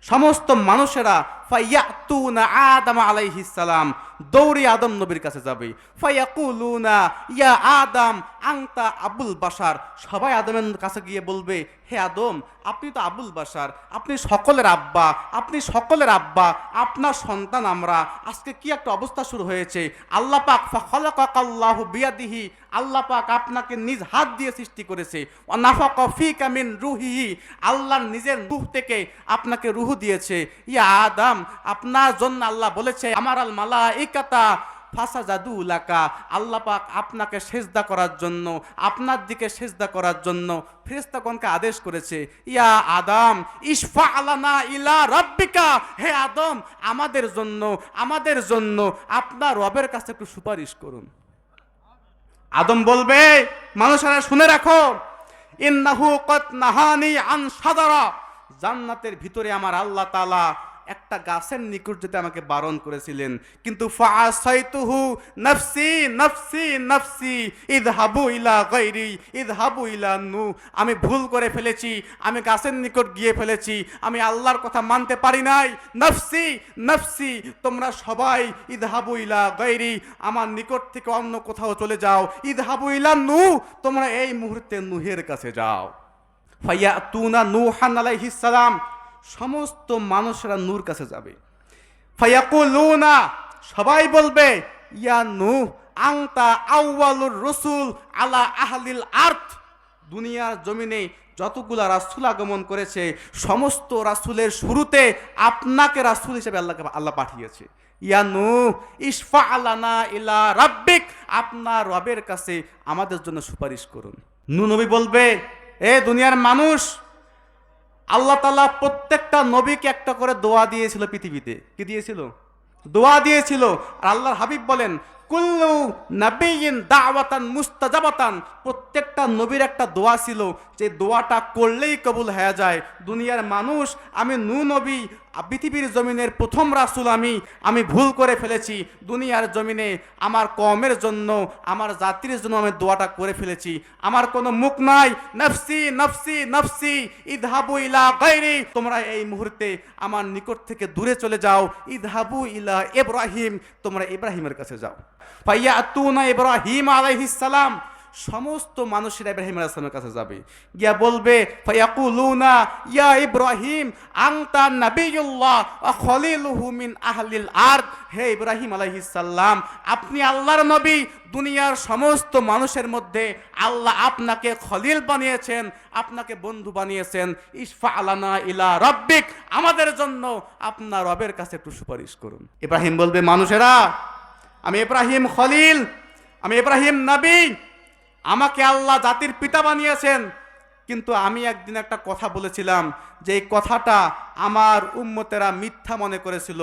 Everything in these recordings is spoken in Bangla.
সমস্ত মানুষেরা ফায়াতুনা আদম আলাইহিস সালাম দৌড়ে আদম নবীর কাছে যাবে। ফায়াকুলুনা ইয়া আদম আনতা আবুল বাশার, সবাই আদমের কাছে গিয়ে বলবে, হে আদম, আপনি তো আবুল বাশার, আপনি সকলের আব্বা, আপনি সকলের আব্বা, আপনার সন্তান আমরা। আজকে কি একটা অবস্থা শুরু হয়েছে। আল্লাহ পাক ফাখালাকাল্লাহু বিয়াদিহি, আল্লাহ পাক আপনাকে নিজ হাত দিয়ে সৃষ্টি করেছে। ওয়া নাফাকা ফীকা মিন রূহিহি, আল্লাহর নিজের রূহ থেকে আপনাকে রূহ দিয়েছে। ইয়া আদম, আপনার জন্য আল্লাহ বলেছে আমার আল মালাইকাতা ফাসাজাদু লাকা, আল্লাহ পাক আপনাকে সেজদা করার জন্য, আপনার দিকে সেজদা করার জন্য ফেরেশতাগণকে আদেশ করেছে। ইয়া আদম ইশফা আলানা ইলা রাব্বিকা, হে আদম, আমাদের জন্য আপনার রবের কাছে একটু সুপারিশ করুন। আদম বলবে, মানুষেরা শুনে রাখো, ইন্নাহু কদ নাহানি আন শাজারা, জান্নাতের ভিতরে আমার আল্লাহ তাআলা একটা গাছের নিকট যেতে আমাকে বারণ করেছিলেন, কিন্তু ফাআসাইতুহু নাফসি নাফসি নাফসি ইযহাবু ইলা গায়রি ইযহাবু ইলা নূ, আমি ভুল করে ফেলেছি, আমি গাছের নিকট গিয়ে ফেলেছি, আমি আল্লাহর কথা মানতে পারি নাই। নাফসি নাফসি, তোমরা সবাই ইযহাবু ইলা গায়রি, আমার নিকট থেকে অন্য কোথাও চলে যাও। ইযহাবু ইলা নূ, তোমরা এই মুহূর্তে নূহের কাছে যাও। ফায়াতুনা নূহান আলাইহিস সালাম, সমস্ত মানুষেরা নূর কাছে যাবে। ফায়াকুলুনা, সবাই বলবে, ইয়া নূহ আনতা আউয়ালুর রাসূল আলা আহলিল আরদ, দুনিয়ার জমিনে যতগুলা রাসূল আগমন করেছে সমস্ত রাসূলের শুরুতে আপনাকে রাসূল হিসেবে আল্লাহ পাঠিয়েছে। ইয়া নূহ ইশফা লানা ইলা রাব্বিক, আপনার রবের কাছে আমাদের জন্য সুপারিশ করুন। নূহ নবী বলবে, এ দুনিয়ার মানুষ, আল্লাহ তাআলা প্রত্যেকটা নবীকে একটা করে দোয়া দিয়েছিল পৃথিবীতে। কি দিয়েছিল? দোয়া দিয়েছিল। আর আল্লাহর হাবিব বলেন, কুল্লু নাবিয়িন দাওয়াতান মুস্তাজাবাতান, প্রত্যেকটা নবীর একটা দোয়া ছিল যে দোয়াটা করলেই কবুল হয়ে যায়। দুনিয়ার মানুষ, আমি নূহ নবী, পৃথিবীর জমিনের প্রথম রাসূল, আমি ভুল করে ফেলেছি। দুনিয়ার জমিনে আমার কওমের জন্য, আমার জাতির জন্য আমি দোয়াটা করে ফেলেছি। আমার কোনো মুখ নাই। নফসি নফসি নফসি ইযহাবু ইলা গায়রি, তোমরা এই মুহূর্তে আমার নিকট থেকে দূরে চলে যাও। ইযহাবু ইলা ইব্রাহিম, তোমরা ইব্রাহিমের কাছে যাও। ফায়াতুনা ইব্রাহিম আলাইহিস সালাম, সমস্ত মানুষেরা ইব্রাহিম আলাইহিস সালামের কাছে যাবে, গিয়া বলবে, ফায়াকুলুনা ইয়া ইব্রাহিম আনতা নাবিয়ুল্লাহ ওয়া খলিলুহু মিন আহলিল আরদ, হে ইব্রাহিম আলাইহিস সালাম, আপনি আল্লাহর নবী, দুনিয়ার সমস্ত মানুষের মধ্যে আল্লাহ আপনাকে খলিল বানিয়েছেন, আপনাকে বন্ধু বানিয়েছেন। ইশফা লানা ইলা রাব্বিক, আমাদের জন্য আপনার রবের কাছে একটু সুপারিশ করুন। ইব্রাহিম বলবে, মানুষেরা, আমি ইব্রাহিম খলিল, আমি ইব্রাহিম নবী, আমাকে আল্লাহ জাতির পিতা বানিয়েছেন, কিন্তু আমি একদিন একটা কথা বলেছিলাম যে এই কথাটা আমার উম্মতেরা মিথ্যা মনে করেছিল।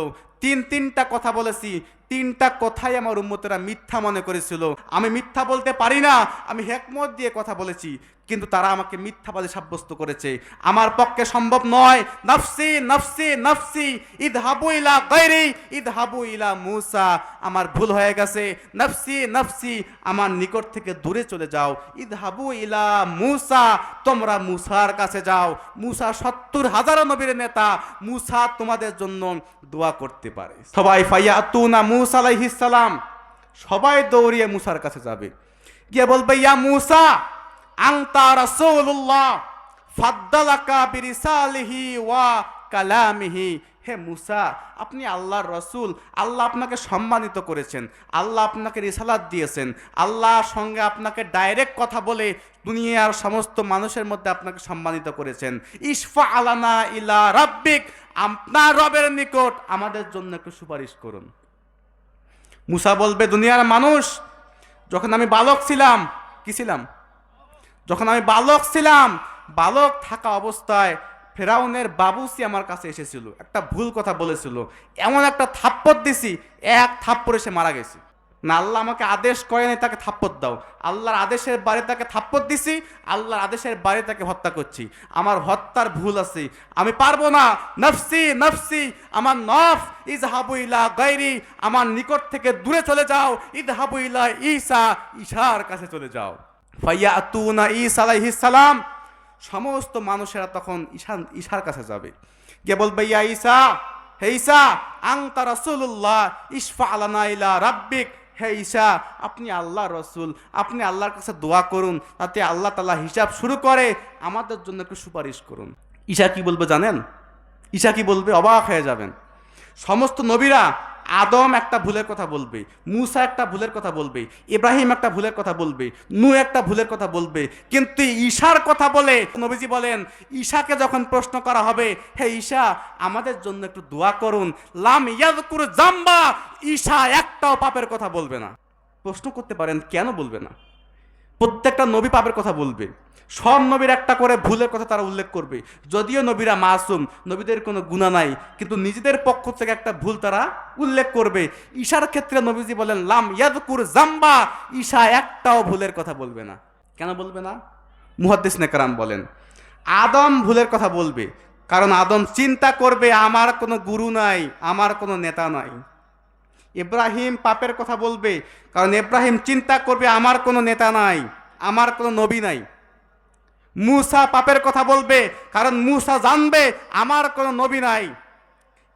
তিনটা কথা বলেছি, তিনটা কথাই আমার উম্মতেরা মিথ্যা মনে করেছিল। আমি মিথ্যা বলতে পারি না, আমি হিকমত দিয়ে কথা বলেছি, কিন্তু তারা আমাকে মিথ্যাবাদী সাব্যস্ত করেছে। আমার পক্ষে সম্ভব নয়। নফসি নফসি নফসি ইযহাবু ইলা গায়রি ইযহাবু ইলা মূসা, আমার ভুল হয়ে গেছে। নফসি নফসি, আমার নিকট থেকে দূরে চলে যাও। ইযহাবু ইলা মূসা, তোমরা মূসার কাছে যাও। মূসা ৭০,০০০ নবীর নেতা, মূসা তোমাদের জন্য দোয়া করতে পারে। সবাই ফায়াতুনা মূসা আলাইহিস সালাম, সবাই দৌড়িয়ে মূসার কাছে যাবে, গিয়ে বলবে, ইয়া মূসা আনতা রাসূলুল্লাহ ফাদ্দালাকা বিরিসালিহি ওয়া কালামিহি, হে মূসা, আপনি আল্লাহর রসুল, আল্লাহ আপনাকে সম্মানিত করেছেন, আল্লাহ আপনাকে রিসালাত দিয়েছেন, আল্লাহর সঙ্গে আপনাকে ডাইরেক্ট কথা বলে দুনিয়ার সমস্ত মানুষের মধ্যে আপনাকে সম্মানিত করেছেন। ইশফা লানা ইলা রাব্বিক, আপনার রবের নিকট আমাদের জন্য একটু সুপারিশ করুন। মূসা বলবে, দুনিয়ার মানুষ, যখন আমি বালক ছিলাম, কি ছিলাম? যখন আমি বালক ছিলাম, বালক থাকা অবস্থায় ফেরাউনের বাবুসি আমার কাছে এসেছিল, একটা ভুল কথা বলেছিল, এমন একটা থাপ্পড় দিছি, এক থাপ্পড়ে সে মারা গেছে। না, আল্লাহ আমাকে আদেশ করেনি তাকে থাপ্পড় দাও, আল্লাহর আদেশের বারে তাকে থাপ্পড় দিছি, আল্লাহর আদেশের বারে তাকে হত্যা করছি। আমার হত্যার ভুল আছে, আমি পারবো না। নফসি নফসি, আমার নফস, ইযহাবু ইলা গায়রি, আমার নিকট থেকে দূরে চলে যাও। ইযহাবু ইলা ঈসা, ঈসার কাছে চলে যাও। ফায়াতুনা ঈসা আলাইহিস সালাম, সমস্ত মানুষেরা তখন ঈসার কাছে যাবে, কে বলবে ইয়া ঈসা, হে ঈসা আনতা রাসূলুল্লাহ ইশফা লানা ইলা রাব্বিক, হে ঈসা আপনি আল্লাহর রাসূল, আপনি আল্লাহর কাছে দোয়া করুন, তাতে আল্লাহ তাআলা হিসাব শুরু করে আমাদের জন্য একটু সুপারিশ করুন। ঈসা কি বলবে জানেন? ঈসা কি বলবে? অবাক হয়ে যাবেন। সমস্ত নবীরা আদম একটা ভুলের কথা বলবে, মূসা একটা ভুলের কথা বলবে, ইব্রাহিম একটা ভুলের কথা বলবে, নূহ একটা ভুলের কথা বলবে, কিন্তু ঈসার কথা বলে নবীজি বলেন, ঈসাকে যখন প্রশ্ন করা হবে, হে ঈসা আমাদের জন্য একটু দোয়া করুন, লাম ইয়াযকুর জাম্বা, ঈসা একটাও পাপের কথা বলবে না। প্রশ্ন করতে পারেন কেন বলবে না? প্রত্যেকটা নবী পাপের কথা বলবে, সব নবীর একটা করে ভুলের কথা তারা উল্লেখ করবে। যদিও নবীরা মাসুম, নবীদের কোনো গুনাহ নাই, কিন্তু নিজেদের পক্ষ থেকে একটা ভুল তারা উল্লেখ করবে। ঈশার ক্ষেত্রে নবীজি বলেন লাম ইয়াযকুর জাম্বা, ঈশা একটাও ভুলের কথা বলবে না। কেন বলবে না? মুহাদ্দিসনে কেরাম বলেন আদম ভুলের কথা বলবে, কারণ আদম চিন্তা করবে আমার কোনো গুরু নাই, আমার কোনো নেতা নাই। ইব্রাহিম পাপের কথা বলবে, কারণ ইব্রাহিম চিন্তা করবে আমার কোনো নেতা নাই, আমার কোনো নবী নাই। মূসা পাপের কথা বলবে, কারণ মূসা জানবে আমার কোনো নবী নাই।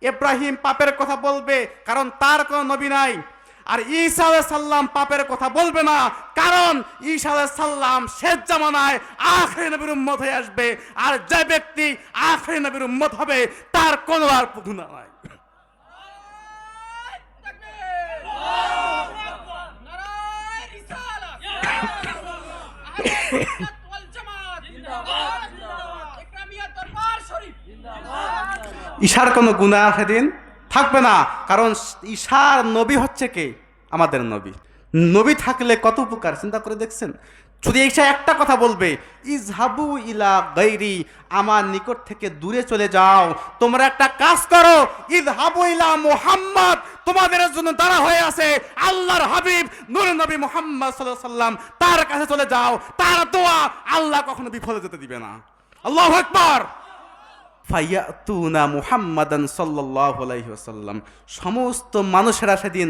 ইব্রাহিম পাপের কথা বলবে, কারণ তার কোনো নবী নাই। আর ঈসা আলাইহিস সালাম পাপের কথা বলবে না, কারণ ঈসা আলাইহিস সালাম শেষ জামানায় আখিরি নবীর উম্মত হয়ে আসবে, আর যে ব্যক্তি আখিরি নবীর উম্মত হবে তার কোনো আর গুনাহ নাই। ঈশার কোনো গুনাহ সেদিন থাকবে না, কারণ ঈশার নবী হচ্ছে কে? আমাদের নবী। নবী থাকলে কত উপকার চিন্তা করে দেখছেন? যদি ঈশা একটা কথা বলবে, ইজহাবু ইলা গায়রি, আমার নিকট থেকে দূরে চলে যাও, তোমরা একটা কাজ করো, ইজহাবু ইলা মুহাম্মদ, তোমাদের জন্য দাঁড়া হয়ে আছে আল্লাহর হাবিব নূর নবী মুহাম্মদ সাল্লাল্লাহু আলাইহি ওয়াসাল্লাম, তার কাছে চলে যাও, তার দোয়া আল্লাহ কখনো বিফলে যেতে দিবে না। আল্লাহু আকবার। ফায়াতুনা মুহাম্মাদান সাল্লাল্লাহু আলাইহি ওয়াসাল্লাম, সমস্ত মানুষেরা সেদিন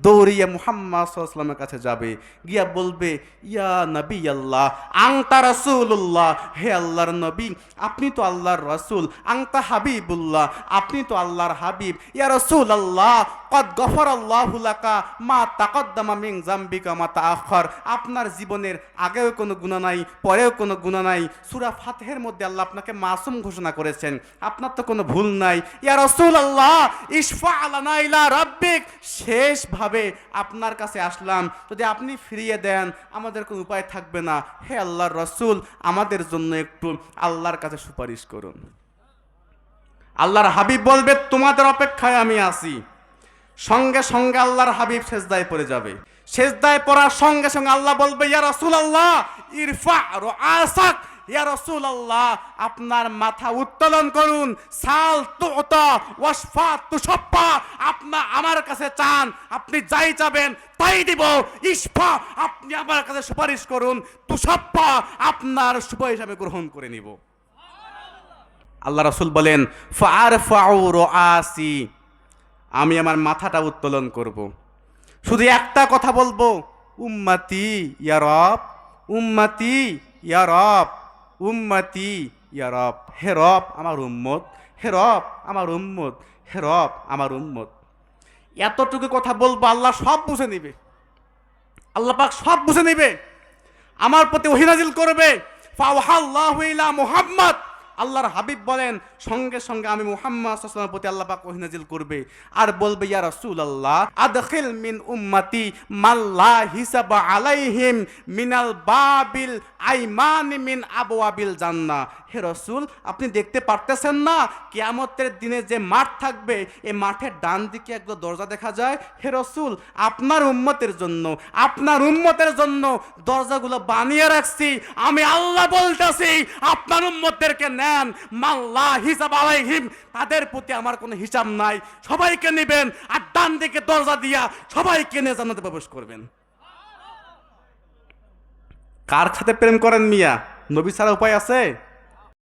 দৌড়িয়ে মুহাম্মদ সাল্লাল্লাহু আলাইহি ওয়াসাল্লামের কাছে যাবে, গিয়া বলবে ইয়া নবী আল্লাহ আনতা রাসূলুল্লাহ, হে আল্লাহর নবী আপনি তো আল্লাহর রাসূল, আনতা হাবিবুল্লাহ আপনি তো আল্লাহর হাবিব, ইয়া রাসূলুল্লাহ কদ গফারাল্লাহু লাকা মা তাকদ্দামা মিন যামবিকা মা তাআখার, আপনার জীবনের আগেও কোনো গুনাহ নাই, পরেও কোনো গুনাহ নাই। সূরা ফাতিহার মধ্যে আল্লাহ আপনাকে মাসুম ঘোষণা করেছেন, আপনার তো কোনো ভুল নাই। ইয়া রাসূলুল্লাহ ইশফা লানা ইলা রাব্বিক, শেষভাবে আপনার কাছে আসলাম, যদি আপনি ফিরিয়ে দেন আমাদের কোনো উপায় থাকবে না। হে আল্লাহর রাসূল আমাদের জন্য একটু আল্লাহর কাছে সুপারিশ করুন। আল্লাহর হাবিব বলবে তোমাদের অপেক্ষায় আমি আছি। সঙ্গে সঙ্গে আল্লাহর হাবিব সেজদায় পড়ে যাবে। সেজদায় পড়ার সঙ্গে সঙ্গে আল্লাহ বলবে ইয়া রাসূলুল্লাহ ইরফা রাআসাক, ইয়া রাসূলুল্লাহ আপনার মাথা উত্তোলন করুন, সাল তুতা ওয়াশফা তুশফা, আপনি আমার কাছে চান, আপনি যাই চাবেন তাই দিব। ইশফা আপনি আমার কাছে সুপারিশ করুন, তুশফা আপনার সুপারিশ আমি গ্রহণ করে নিব। আল্লাহ রাসূল বলেন ফারফাউ রাআসি, আমি আমার মাথাটা উত্তোলন করব, শুধু একটা কথা বলবো উম্মতি ইয়া রব, উম্মতি ইয়া রব, উম্মতি ইয়া রব, হে রব আমার উম্মত, হে রব আমার উম্মত, হে রব আমার উম্মত। এতটুকু কথা বলবো, আল্লাহ সব বুঝে নিবে, আল্লাহ পাক সব বুঝে নিবে, আমার প্রতি ওহী নাজিল করবে। ফাওহাল্লাহু ইলা মুহাম্মদ, আল্লাহর হাবিব বলেন সঙ্গে সঙ্গে আমি মুহাম্মদ সাল্লাল্লাহু আলাইহি ওয়াসাল্লামের প্রতি আল্লাহ পাক ওহী নাজিল করবে, আর বলবে ইয়া রাসূলুল্লাহ আদখিল মিন উম্মতি মাল্লা হিসাবা আলাইহিম মিনাল বাবিল আইমানি মিন আবওয়াবিল জান্নাহ। হে রাসূল আপনি দেখতে পারতেছেন না কিয়ামতের দিনে যে মাঠ থাকবে, এই মাঠের ডান দিকে একটা দরজা দেখা যায়। হে রাসূল আপনার উম্মতের জন্য, আপনার উম্মতের জন্য দরজাগুলো বানিয়ে রাখছি, আমি আল্লাহ বলতেছি আপনার উম্মতদেরকে নেন, মাল্লা হিসাব আলাইহিম, তাদের প্রতি আমার কোনো হিসাব নাই, সবাইকে নেবেন, আর ডান দিকে দরজা দিয়া সবাইকে নিয়ে জান্নাতে প্রবেশ করবেন। কার সাথে প্রেম করেন মিয়া? নবী ছাড়া উপায় আছে?